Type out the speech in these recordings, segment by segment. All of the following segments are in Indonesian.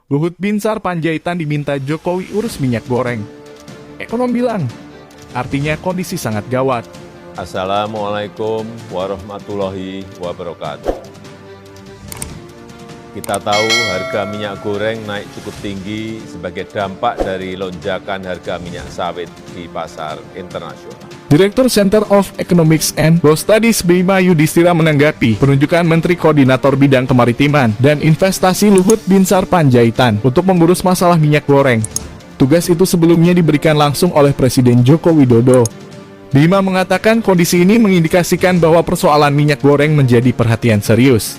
Luhut Binsar Panjaitan diminta Jokowi urus minyak goreng. Ekonom bilang, artinya kondisi sangat gawat. Assalamualaikum warahmatullahi wabarakatuh. Kita tahu harga minyak goreng naik cukup tinggi sebagai dampak dari lonjakan harga minyak sawit di pasar internasional. Direktur Center of Economics and Law Studies Bima Yudhistira menanggapi penunjukan Menteri Koordinator Bidang Kemaritiman dan Investasi Luhut Binsar Panjaitan untuk mengurus masalah minyak goreng. Tugas itu sebelumnya diberikan langsung oleh Presiden Joko Widodo. Bima mengatakan kondisi ini mengindikasikan bahwa persoalan minyak goreng menjadi perhatian serius.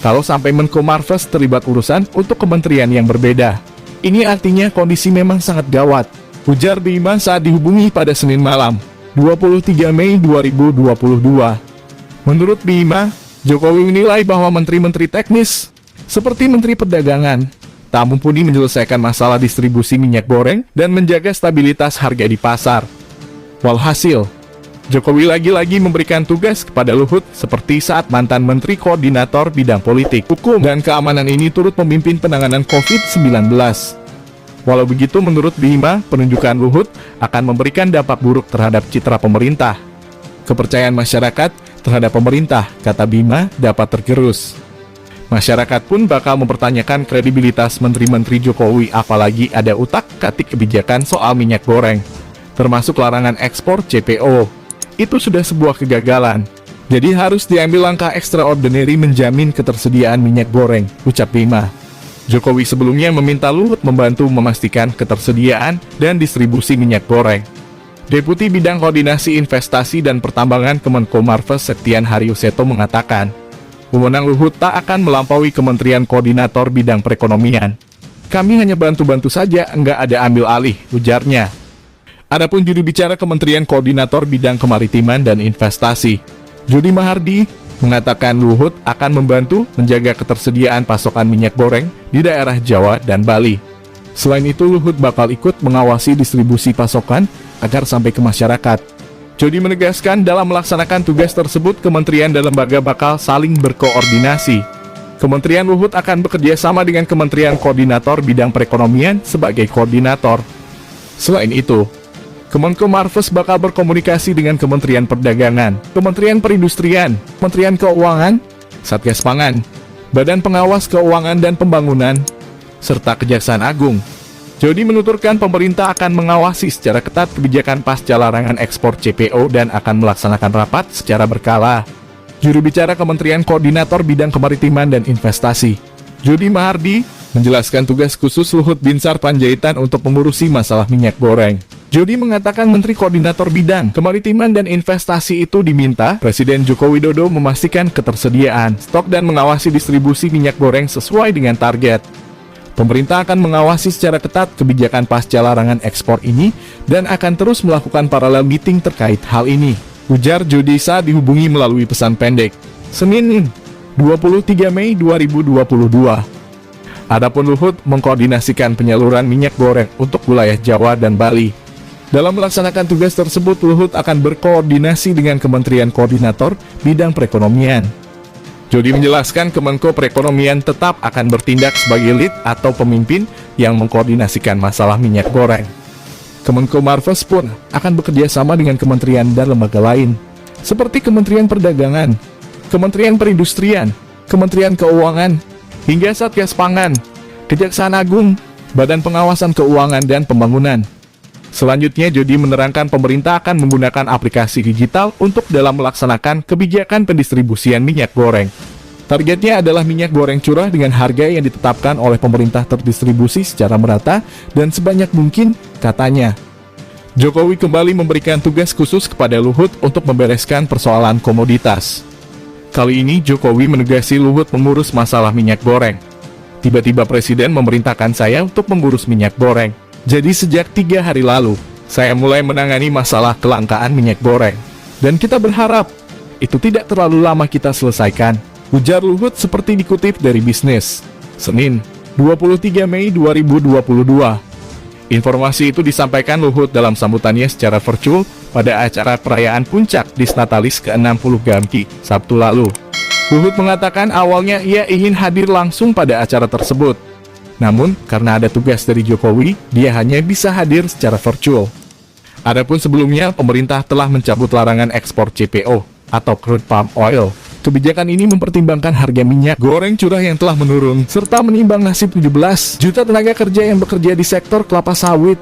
Kalau sampai Menko Marves terlibat urusan untuk kementerian yang berbeda, ini artinya kondisi memang sangat gawat, ujar Bima saat dihubungi pada Senin malam, 23 Mei 2022. Menurut Bima, Jokowi menilai bahwa menteri-menteri teknis, seperti Menteri Perdagangan, tak mumpuni menyelesaikan masalah distribusi minyak goreng dan menjaga stabilitas harga di pasar. Walhasil, Jokowi lagi-lagi memberikan tugas kepada Luhut seperti saat mantan Menteri Koordinator Bidang Politik, Hukum, dan Keamanan ini turut memimpin penanganan COVID-19. Walau begitu, menurut Bima, penunjukan Luhut akan memberikan dampak buruk terhadap citra pemerintah. Kepercayaan masyarakat terhadap pemerintah, kata Bima, dapat tergerus. Masyarakat pun bakal mempertanyakan kredibilitas menteri-menteri Jokowi, apalagi ada utak-atik kebijakan soal minyak goreng, termasuk larangan ekspor CPO. Itu sudah sebuah kegagalan. Jadi harus diambil langkah extraordinary menjamin ketersediaan minyak goreng, ucap Bima. Jokowi sebelumnya meminta Luhut membantu memastikan ketersediaan dan distribusi minyak goreng. Deputi Bidang Koordinasi Investasi dan Pertambangan Kemenko Marves Septian Haryuseto mengatakan, wewenang Luhut tak akan melampaui Kementerian Koordinator Bidang Perekonomian. Kami hanya bantu-bantu saja, enggak ada ambil alih, ujarnya. Adapun juru bicara Kementerian Koordinator Bidang Kemaritiman dan Investasi, Jody Mahardi, mengatakan Luhut akan membantu menjaga ketersediaan pasokan minyak goreng di daerah Jawa dan Bali. Selain itu, Luhut bakal ikut mengawasi distribusi pasokan agar sampai ke masyarakat. Jody menegaskan dalam melaksanakan tugas tersebut, kementerian dan lembaga bakal saling berkoordinasi. Kementerian Luhut akan bekerja sama dengan Kementerian Koordinator Bidang Perekonomian sebagai koordinator. Selain itu, Kemenko Marves bakal berkomunikasi dengan Kementerian Perdagangan, Kementerian Perindustrian, Kementerian Keuangan, Satgas Pangan, Badan Pengawas Keuangan dan Pembangunan, serta Kejaksaan Agung. Jody menuturkan pemerintah akan mengawasi secara ketat kebijakan pasca larangan ekspor CPO dan akan melaksanakan rapat secara berkala. Juru bicara Kementerian Koordinator Bidang Kemaritiman dan Investasi, Jody Mahardi, menjelaskan tugas khusus Luhut Binsar Panjaitan untuk mengurusi masalah minyak goreng. Jody mengatakan Menteri Koordinator Bidang Kemaritiman dan Investasi itu diminta Presiden Joko Widodo memastikan ketersediaan, stok dan mengawasi distribusi minyak goreng sesuai dengan target. Pemerintah akan mengawasi secara ketat kebijakan pasca larangan ekspor ini dan akan terus melakukan paralel meeting terkait hal ini, ujar Jody saat dihubungi melalui pesan pendek, Senin, 23 Mei 2022. Adapun Luhut mengkoordinasikan penyaluran minyak goreng untuk wilayah Jawa dan Bali. Dalam melaksanakan tugas tersebut, Luhut akan berkoordinasi dengan Kementerian Koordinator Bidang Perekonomian. Jody menjelaskan Kemenko Perekonomian tetap akan bertindak sebagai lead atau pemimpin yang mengkoordinasikan masalah minyak goreng. Kemenko Marves pun akan bekerja sama dengan kementerian dan lembaga lain, seperti Kementerian Perdagangan, Kementerian Perindustrian, Kementerian Keuangan, hingga Satgas Pangan, Kejaksaan Agung, Badan Pengawasan Keuangan dan Pembangunan. Selanjutnya, Jody menerangkan pemerintah akan menggunakan aplikasi digital untuk dalam melaksanakan kebijakan pendistribusian minyak goreng. Targetnya adalah minyak goreng curah dengan harga yang ditetapkan oleh pemerintah terdistribusi secara merata dan sebanyak mungkin, katanya. Jokowi kembali memberikan tugas khusus kepada Luhut untuk membereskan persoalan komoditas. Kali ini Jokowi menegasi Luhut mengurus masalah minyak goreng. Tiba-tiba Presiden memerintahkan saya untuk mengurus minyak goreng. Jadi sejak 3 hari lalu, saya mulai menangani masalah kelangkaan minyak goreng. Dan kita berharap, itu tidak terlalu lama kita selesaikan, ujar Luhut seperti dikutip dari Bisnis. Senin, 23 Mei 2022. Informasi itu disampaikan Luhut dalam sambutannya secara virtual pada acara perayaan puncak Disnatalis ke-60 Gamki, Sabtu lalu. Luhut mengatakan awalnya ia ingin hadir langsung pada acara tersebut. Namun, karena ada tugas dari Jokowi, dia hanya bisa hadir secara virtual. Adapun sebelumnya, pemerintah telah mencabut larangan ekspor CPO atau crude palm oil. Kebijakan ini mempertimbangkan harga minyak goreng curah yang telah menurun, serta menimbang nasib 17 juta tenaga kerja yang bekerja di sektor kelapa sawit.